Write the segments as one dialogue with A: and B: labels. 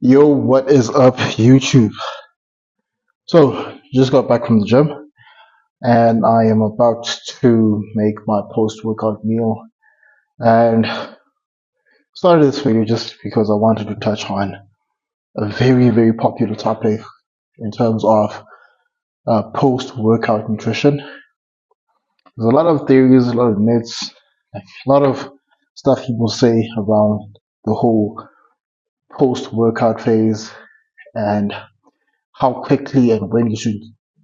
A: Yo, what is up, YouTube? So, just got back from the gym and I am about to make my post workout meal. And started this video just because I wanted to touch on a very, very popular topic in terms of post workout nutrition. There's a lot of theories, a lot of myths, a lot of stuff people say around the whole post workout phase and how quickly and when you should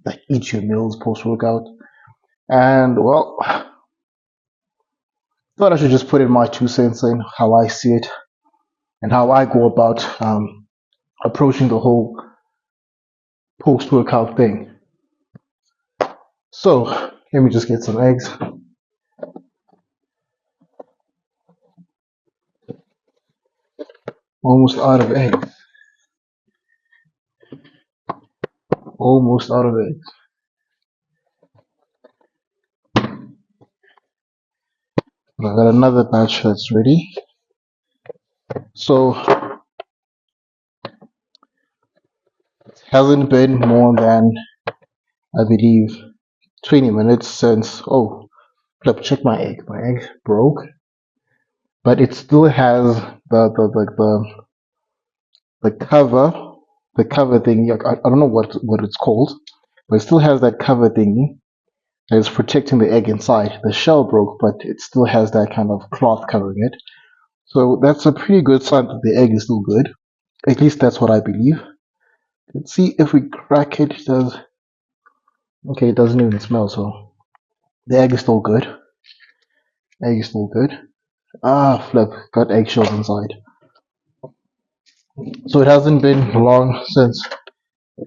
A: like eat your meals post workout. And well, thought I should just put in my 2 cents in how I see it and how I go about approaching the whole post workout thing. So let me just get some eggs. Almost out of eggs. Almost out of eggs. I got another batch that's ready. So it hasn't been more than I believe 20 minutes since. Oh, flip! Check my egg. My egg broke, but it still has the cover, the cover thing. I don't know what it's called, but it still has that cover thingy that is protecting the egg inside. The shell broke, but it still has that kind of cloth covering it. So that's a pretty good sign that the egg is still good. At least that's what I believe. Let's see if we crack it. It does. Okay, it doesn't even smell, so the egg is still good. Egg is still good. Ah, flip, got eggshells inside. So it hasn't been long since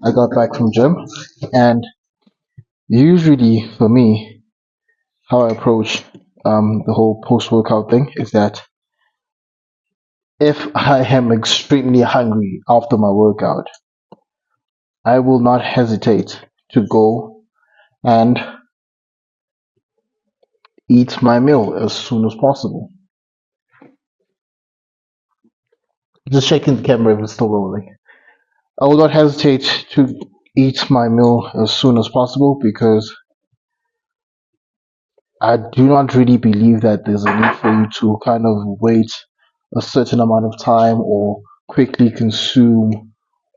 A: I got back from gym, and usually for me, how I approach the whole post-workout thing is that if I am extremely hungry after my workout, I will not hesitate to go and eat my meal as soon as possible. Just checking the camera if it's still rolling. I will not hesitate to eat my meal as soon as possible because I do not really believe that there's a need for you to kind of wait a certain amount of time or quickly consume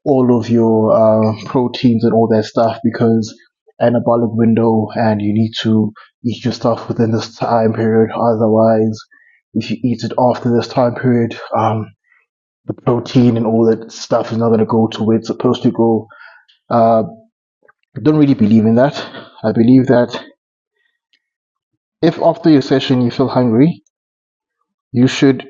A: all of your proteins and all that stuff because anabolic window and you need to eat your stuff within this time period. Otherwise, if you eat it after this time period, the protein and all that stuff is not going to go to where it's supposed to go. Uh, I don't really believe in that. I believe that if after your session you feel hungry, you should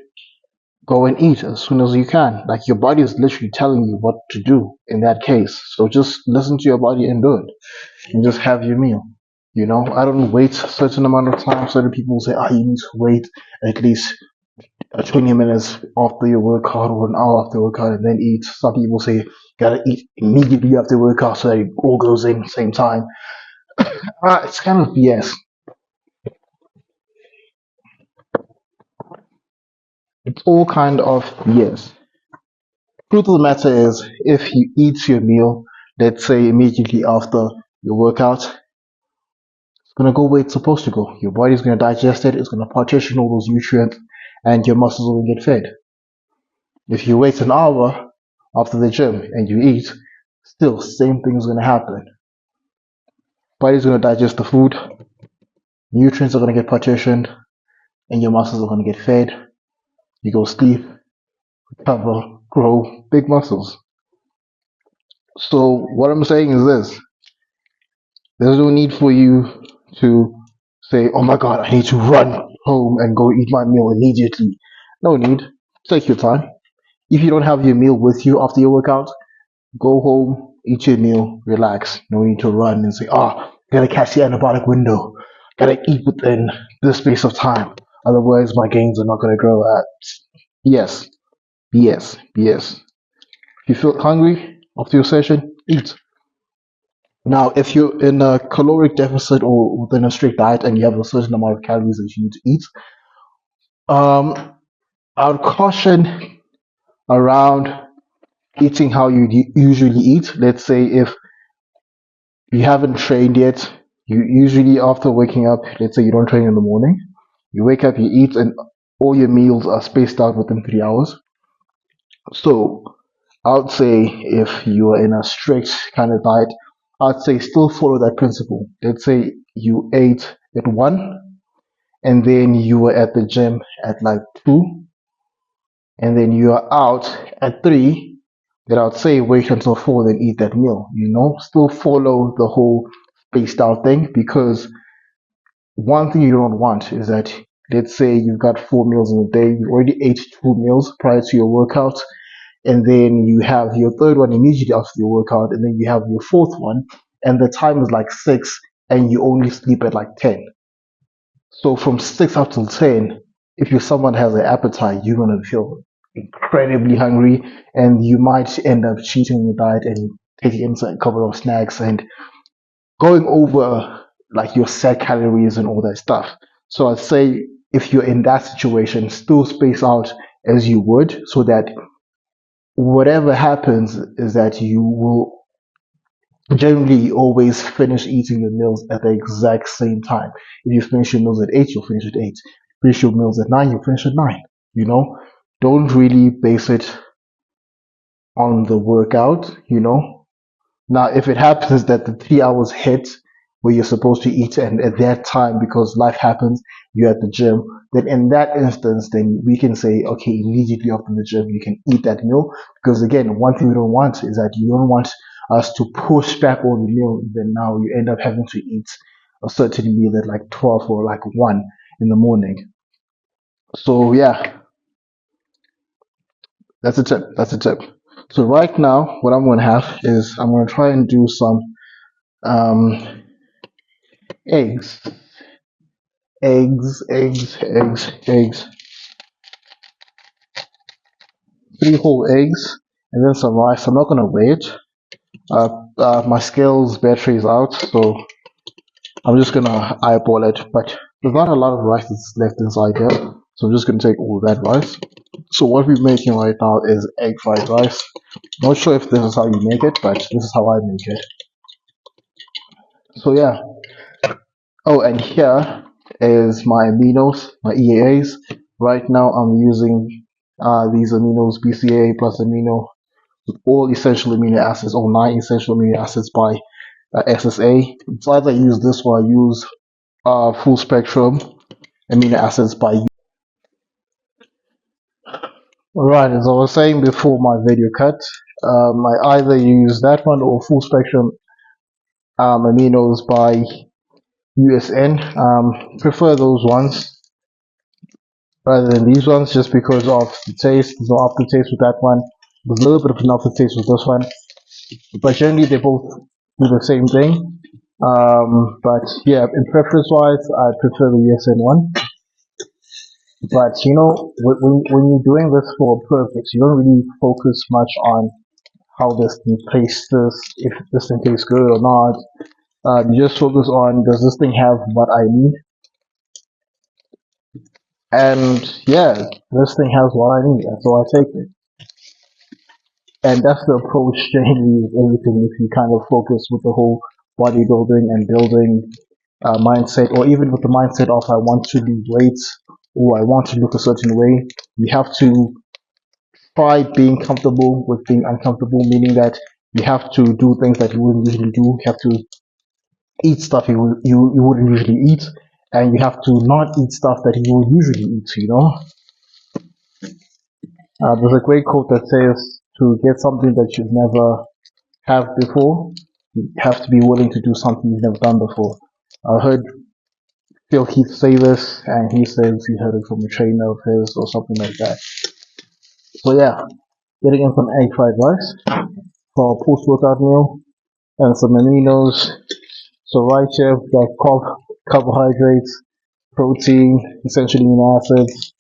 A: go and eat as soon as you can. Like your body is literally telling you what to do in that case. So just listen to your body and do it. And just have your meal. I don't wait a certain amount of time. Certain people say, you need to wait at least 20 minutes after your workout or an hour after your workout and then eat. Some people say, gotta eat immediately after workout so that it all goes in at the same time. It's kind of BS. It's all kind of BS. Truth of the matter is, if you eat your meal, let's say immediately after your workout, it's gonna go where it's supposed to go. Your body's gonna digest it, it's gonna partition all those nutrients, and your muscles will get fed. If you wait an hour after the gym and you eat, still same thing is gonna happen. Body's gonna digest the food, nutrients are gonna get partitioned, and your muscles are gonna get fed. You go sleep, recover, grow big muscles. So what I'm saying is this: there's no need for you to say, "Oh my God, I need to run home and go eat my meal immediately." No need. Take your time. If you don't have your meal with you after your workout, go home, eat your meal, relax. No need to run and say, gotta catch the anabolic window. Gotta eat within this space of time. Otherwise, my gains are not gonna grow at. Yes, BS, BS. If you feel hungry after your session, eat. Now, if you're in a caloric deficit or within a strict diet and you have a certain amount of calories that you need to eat, um, I would caution around eating how you usually eat. Let's say if you haven't trained yet, you usually after waking up, let's say you don't train in the morning, you wake up, you eat, and all your meals are spaced out within 3 hours. So I would say if you are in a strict kind of diet, I'd say still follow that principle. Let's say you ate at 1 and then you were at the gym at like 2 and then you are out at 3, then I'd say wait until 4, then eat that meal. Still follow the whole spaced out thing because one thing you don't want is that, let's say you've got 4 meals in a day, you already ate 2 meals prior to your workout, and then you have your third one immediately after your workout, and then you have your fourth one, and the time is like 6, and you only sleep at like 10. So from 6 up till 10, if you're someone has an appetite, you're gonna feel incredibly hungry, and you might end up cheating your diet and taking inside a couple of snacks and going over like your set calories and all that stuff. So I'd say if you're in that situation, still space out as you would so that whatever happens is that you will generally always finish eating your meals at the exact same time. If you finish your meals at 8, you'll finish at 8. Finish your meals at 9, you'll finish at 9. You know, don't really base it on the workout. Now, if it happens that the 3 hours hit where you're supposed to eat, and at that time, because life happens, you're at the gym, then in that instance, then we can say, okay, immediately after the gym, you can eat that meal. Because again, one thing we don't want is that you don't want us to push back on the meal. Then now you end up having to eat a certain meal at like 12 or like 1 in the morning. So yeah, that's a tip. That's a tip. So right now, what I'm going to have is I'm going to try and do some um, eggs, eggs, 3 whole eggs, and then some rice. I'm not gonna weigh it. My scales battery is out, so I'm just gonna eyeball it. But there's not a lot of rice that's left inside here, so I'm just gonna take all that rice. So what we're making right now is egg fried rice. Not sure if this is how you make it, but this is how I make it. So yeah. Oh, and here is my aminos, my EAAs. Right now I'm using these aminos, BCA plus amino, all essential amino acids, or 9 essential amino acids by SSA. It's either I use this or I use full spectrum amino acids by. Alright, as I was saying before my video cut, I either use that one or full spectrum aminos by USN. Prefer those ones rather than these ones just because of the taste. There's no aftertaste with that one. There's a little bit of an aftertaste with this one, but generally they both do the same thing. But yeah, in preference wise, I prefer the USN one. But when you're doing this for a purpose, you don't really focus much on how this thing tastes, if this thing tastes good or not. You just focus on, does this thing have what I need? And yeah, this thing has what I need, and so I take it. And that's the approach generally with everything. If you kind of focus with the whole bodybuilding and building mindset, or even with the mindset of I want to lose weight or I want to look a certain way, you have to try being comfortable with being uncomfortable, meaning that you have to do things that you wouldn't usually do. You have to eat stuff you wouldn't usually eat, and you have to not eat stuff that you would usually eat. There's a great quote that says to get something that you've never have before, you have to be willing to do something you've never done before. I heard Phil Heath say this, and he says he heard it from a trainer of his or something like that. So yeah, getting in some egg fried rice for a post-workout meal and some aminos. So right here we've got carbohydrates, protein, essentially amino acids,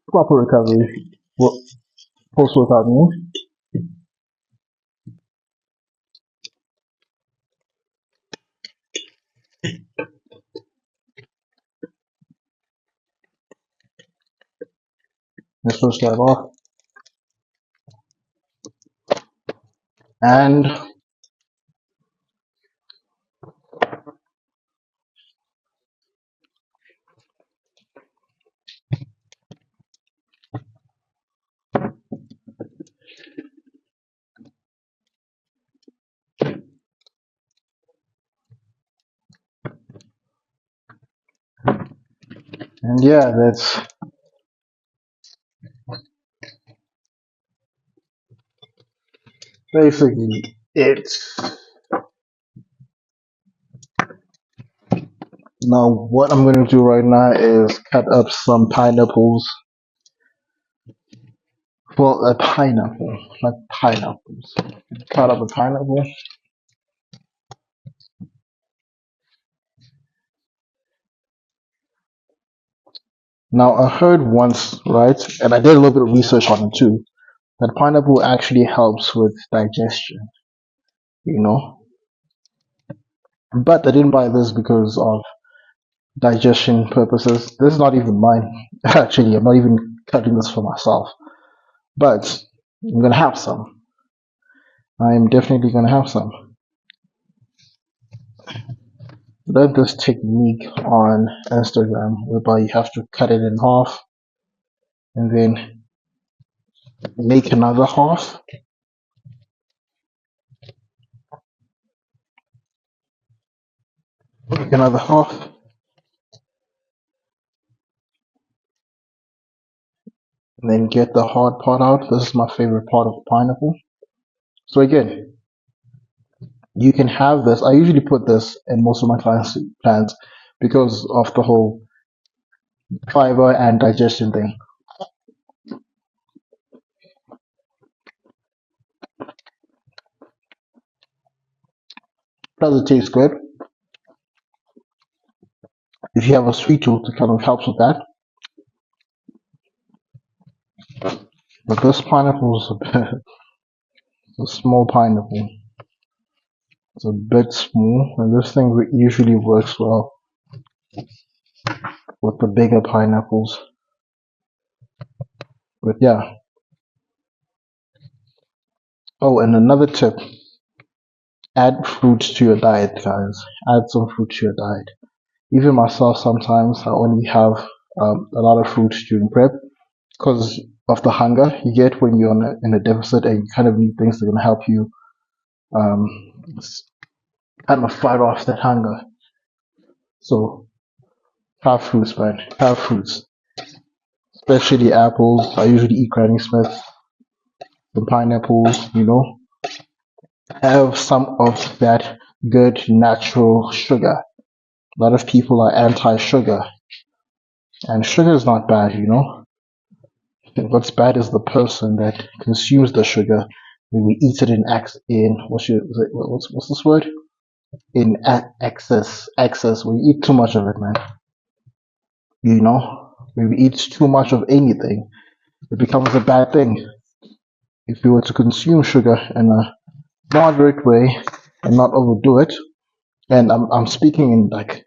A: proper recovery, post-workout meal. Let's first start off. And yeah, that's basically it. Now, what I'm going to do right now is cut up some pineapples. Well, a pineapple, not pineapples. Cut up a pineapple. Now, I heard once, right, and I did a little bit of research on it too, that pineapple actually helps with digestion, you know. But I didn't buy this because of digestion purposes. This is not even mine. Actually, I'm not even cutting this for myself. But I'm gonna have some. I'm definitely gonna have some. Learned this technique on Instagram whereby you have to cut it in half and then make another half, make another half, and then get the hard part out. This is my favorite part of the pineapple. So again, you can have this. I usually put this in most of my clients' plans because of the whole fiber and digestion thing. Does it taste good? If you have a sweet tooth, it kind of helps with that. But this pineapple is a small pineapple. It's a bit small, and this thing usually works well with the bigger pineapples. But yeah. Oh, and another tip: add fruits to your diet, guys. Add some fruit to your diet. Even myself, sometimes I only have a lot of fruits during prep because of the hunger you get when you're in a deficit and you kind of need things that are going to help you um, kind of fight off that hunger. So have fruits, man. Have fruits, especially apples. I usually eat Granny Smith and pineapples. Have some of that good natural sugar. A lot of people are anti-sugar, and sugar is not bad. What's bad is the person that consumes the sugar when we eat it in what's this word? In excess. Excess. We eat too much of it, man. When we eat too much of anything, it becomes a bad thing. If we were to consume sugar in a moderate way and not overdo it, and I'm speaking in like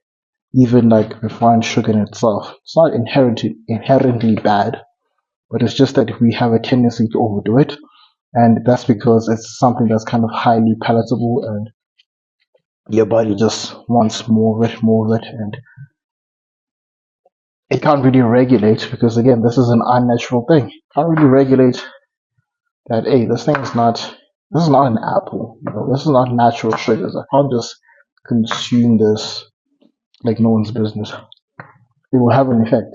A: even like refined sugar in itself, it's not inherently bad, but it's just that we have a tendency to overdo it, and that's because it's something that's kind of highly palatable, and your body just wants more of it, and it can't really regulate because again, this is an unnatural thing. Can't really regulate that. Hey, this is not an apple. This is not natural sugars. I can't just consume this like no one's business. It will have an effect.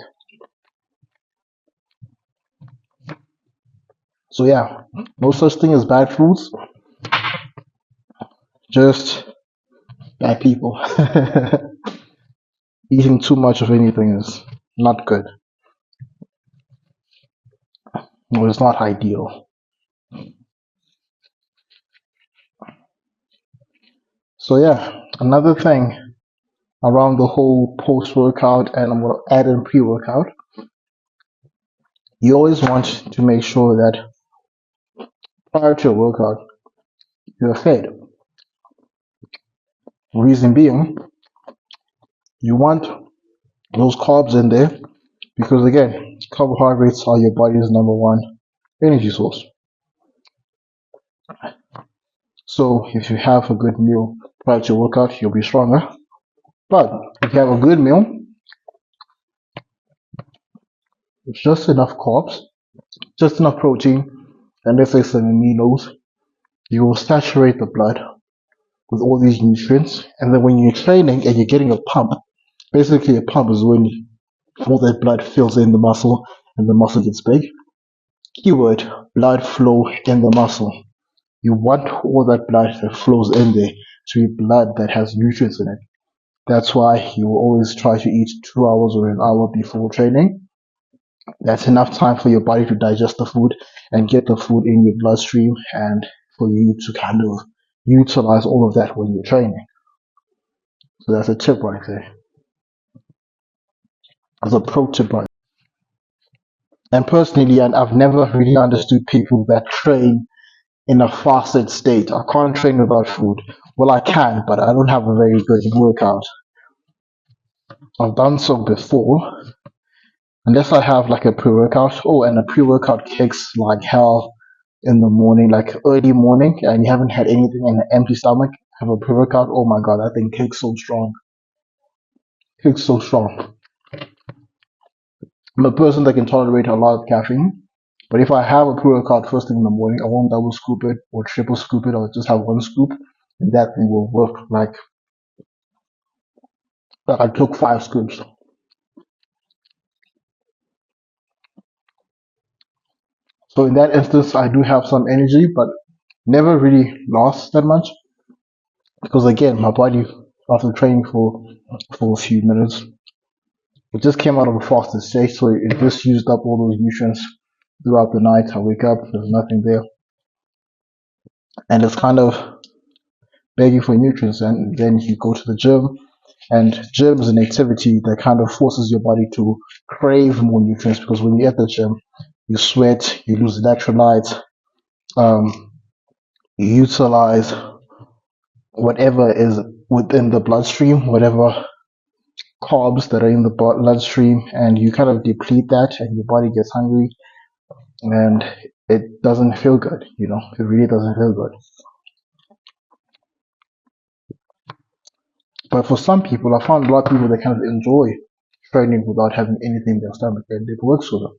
A: So yeah, no such thing as bad foods, just bad people. Eating too much of anything is not good. No, it's not ideal. So yeah, another thing around the whole post-workout, and I'm gonna add in pre-workout. You always want to make sure that prior to a workout, you're fed. Reason being, you want those carbs in there because again, carbohydrates are your body's number one energy source. So if you have a good meal prior to your workout, you'll be stronger. But if you have a good meal, it's just enough carbs, just enough protein, and let's say some aminos, you will saturate the blood with all these nutrients. And then when you're training and you're getting a pump, basically a pump is when all that blood fills in the muscle and the muscle gets big. Keyword, blood flow in the muscle. You want all that blood that flows in there to be blood that has nutrients in it. That's why you will always try to eat 2 hours or an hour before training. That's enough time for your body to digest the food and get the food in your bloodstream and for you to kind of utilize all of that when you're training. So that's a tip right there. As a pro tip right. And personally, and I've never really understood people that train in a fasted state. I can't train without food. Well, I can, but I don't have a very good workout. I've done so before, unless I have like a pre-workout. Oh, and a pre-workout kicks like hell in the morning, like early morning, and you haven't had anything in an empty stomach. Have a pre-workout. Oh my god, that thing kicks so strong. Kicks so strong. I'm a person that can tolerate a lot of caffeine. But if I have a pre-workout first thing in the morning, I won't double scoop it or triple scoop it. I'll just have one scoop, and that thing will work like I took 5 scoops. So in that instance, I do have some energy, but never really lost that much because again, my body after training for a few minutes, it just came out of a fasted state, so it just used up all those nutrients throughout the night. I wake up, there's nothing there, and it's kind of begging for nutrients. And then you go to the gym, and gym is an activity that kind of forces your body to crave more nutrients because when you're at the gym, you sweat, you lose electrolytes, um, you utilize whatever is within the bloodstream, whatever carbs that are in the bloodstream, and you kind of deplete that, and your body gets hungry, and it doesn't feel good. It really doesn't feel good. But for some people, I found a lot of people that kind of enjoy training without having anything in their stomach, and it works for them.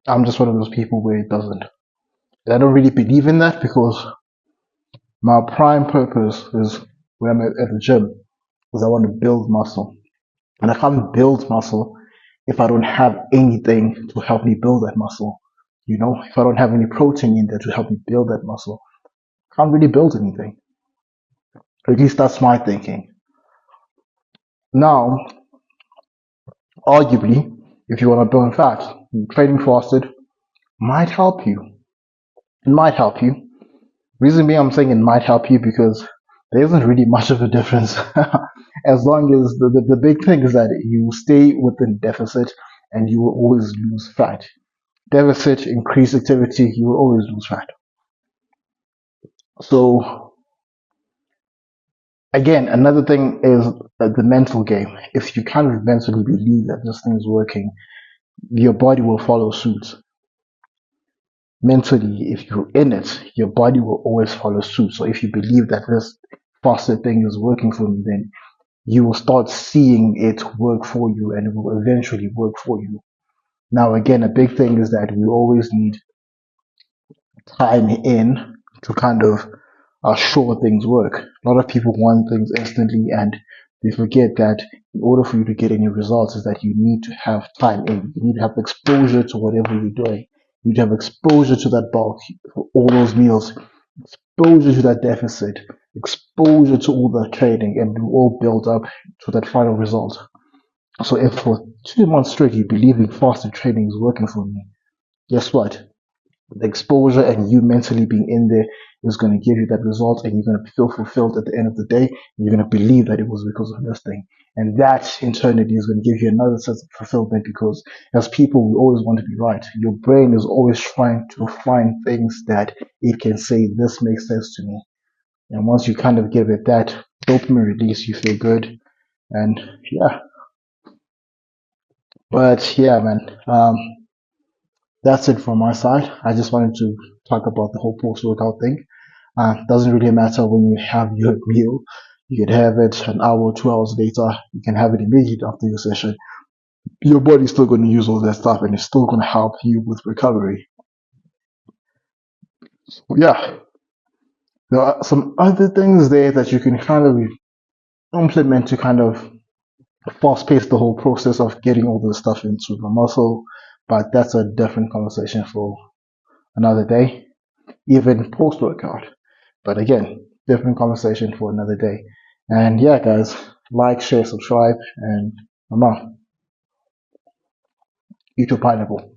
A: I'm just one of those people where it doesn't. And I don't really believe in that because my prime purpose is when I'm at the gym is I want to build muscle. And I can't build muscle if I don't have anything to help me build that muscle. If I don't have any protein in there to help me build that muscle, I can't really build anything. At least that's my thinking. Now, arguably, if you want to burn fat, training fasted might help you. It might help you. Reason being, I'm saying it might help you because there isn't really much of a difference. As long as the big thing is that you stay within deficit and you will always lose fat. Deficit, increased activity, you will always lose fat. So again, another thing is the mental game. If you kind of mentally believe that this thing is working, your body will follow suit. Mentally, if you're in it, your body will always follow suit. So if you believe that this fasted thing is working for me, then you will start seeing it work for you and it will eventually work for you. Now, again, a big thing is that we always need time in to kind of sure things work. A lot of people want things instantly and they forget that in order for you to get any results is that you need to have time in. You need to have exposure to whatever you're doing. You need to have exposure to that bulk for all those meals, exposure to that deficit, exposure to all that training, and we all build up to that final result. So if for 2 months straight you believing fasted training is working for me, guess what? The exposure and you mentally being in there is going to give you that result, and you're going to feel fulfilled at the end of the day. And you're going to believe that it was because of this thing. And that internally is going to give you another sense of fulfillment because as people, we always want to be right. Your brain is always trying to find things that it can say, this makes sense to me. And once you kind of give it that dopamine release, you feel good. And yeah, but yeah, man, that's it from my side. I just wanted to talk about the whole post workout thing. Doesn't really matter when you have your meal. You can have it an hour, 2 hours later. You can have it immediately after your session. Your body's still going to use all that stuff, and it's still going to help you with recovery. Yeah, there are some other things there that you can kind of implement to kind of fast pace the whole process of getting all this stuff into the muscle, but that's a different conversation for another day, even post workout. But again, different conversation for another day. And yeah, guys, like, share, subscribe, and I'm out. Eat your pineapple.